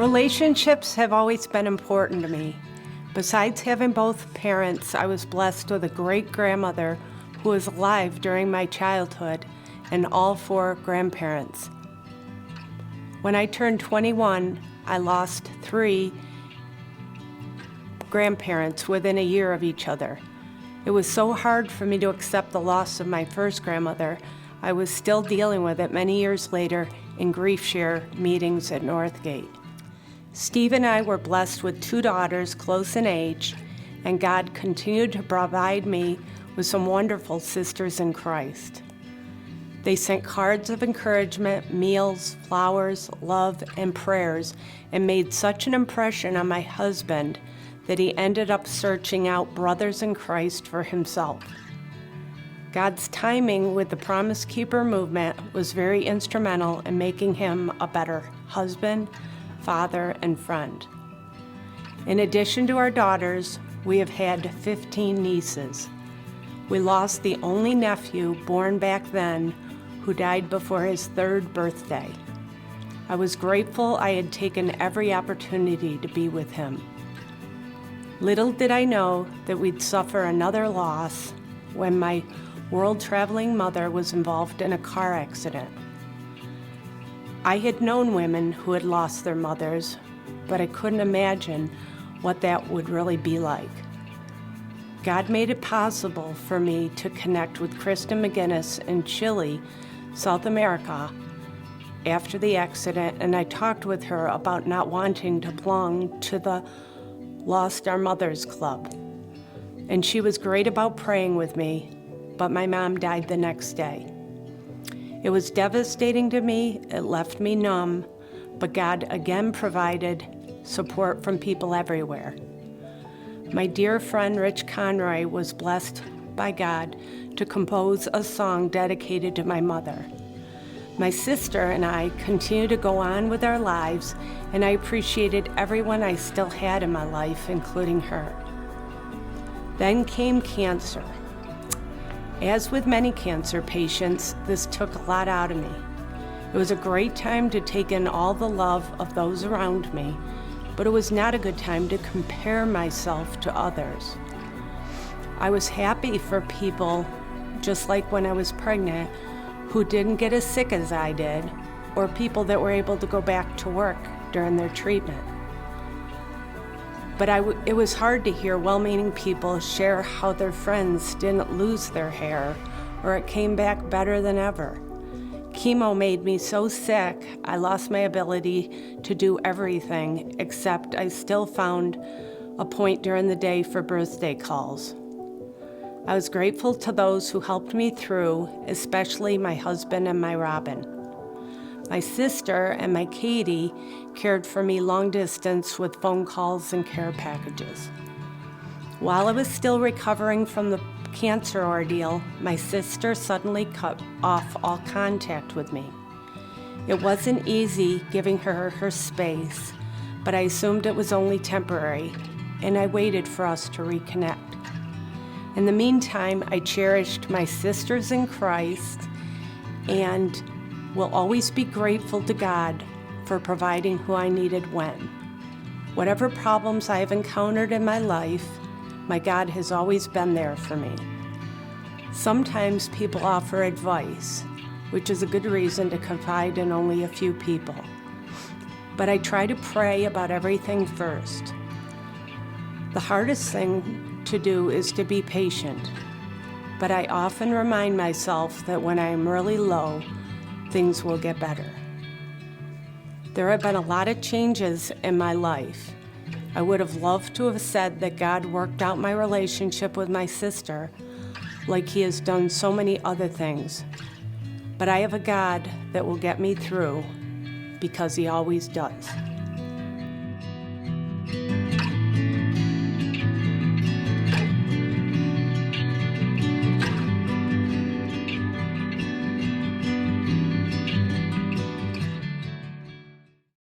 Relationships have always been important to me. Besides having both parents, I was blessed with a great-grandmother who was alive during my childhood and all 4 grandparents. When I turned 21, I lost 3 grandparents within a year of each other. It was so hard for me to accept the loss of my first grandmother. I was still dealing with it many years later in grief share meetings at Northgate. Steve and I were blessed with 2 daughters close in age, and God continued to provide me with some wonderful sisters in Christ. They sent cards of encouragement, meals, flowers, love, and prayers, and made such an impression on my husband that he ended up searching out brothers in Christ for himself. God's timing with the Promise Keeper movement was very instrumental in making him a better husband, father, and friend. In addition to our daughters, we have had 15 nieces. We lost the only nephew born back then who died before his 3rd birthday. I was grateful I had taken every opportunity to be with him. Little did I know that we'd suffer another loss when my world-traveling mother was involved in a car accident. I had known women who had lost their mothers, but I couldn't imagine what that would really be like. God made it possible for me to connect with Kristen McGinnis in Chile, South America, after the accident, and I talked with her about not wanting to belong to the Lost Our Mothers Club. And she was great about praying with me, but my mom died the next day. It was devastating to me. It left me numb, but God again provided support from people everywhere. My dear friend Rich Conroy was blessed by God to compose a song dedicated to my mother. My sister and I continue to go on with our lives, and I appreciated everyone I still had in my life, including her. Then came cancer. As with many cancer patients, this took a lot out of me. It was a great time to take in all the love of those around me, but it was not a good time to compare myself to others. I was happy for people, just like when I was pregnant, who didn't get as sick as I did, or people that were able to go back to work during their treatment. But it was hard to hear well-meaning people share how their friends didn't lose their hair, or it came back better than ever. Chemo made me so sick, I lost my ability to do everything, except I still found a point during the day for birthday calls. I was grateful to those who helped me through, especially my husband and my Robin. My sister and my Katie cared for me long distance with phone calls and care packages. While I was still recovering from the cancer ordeal, my sister suddenly cut off all contact with me. It wasn't easy giving her her space, but I assumed it was only temporary, and I waited for us to reconnect. In the meantime, I cherished my sisters in Christ and will always be grateful to God for providing who I needed when. Whatever problems I have encountered in my life, my God has always been there for me. Sometimes people offer advice, which is a good reason to confide in only a few people. But I try to pray about everything first. The hardest thing to do is to be patient, but I often remind myself that when I am really low, things will get better. There have been a lot of changes in my life. I would have loved to have said that God worked out my relationship with my sister like He has done so many other things. But I have a God that will get me through because He always does.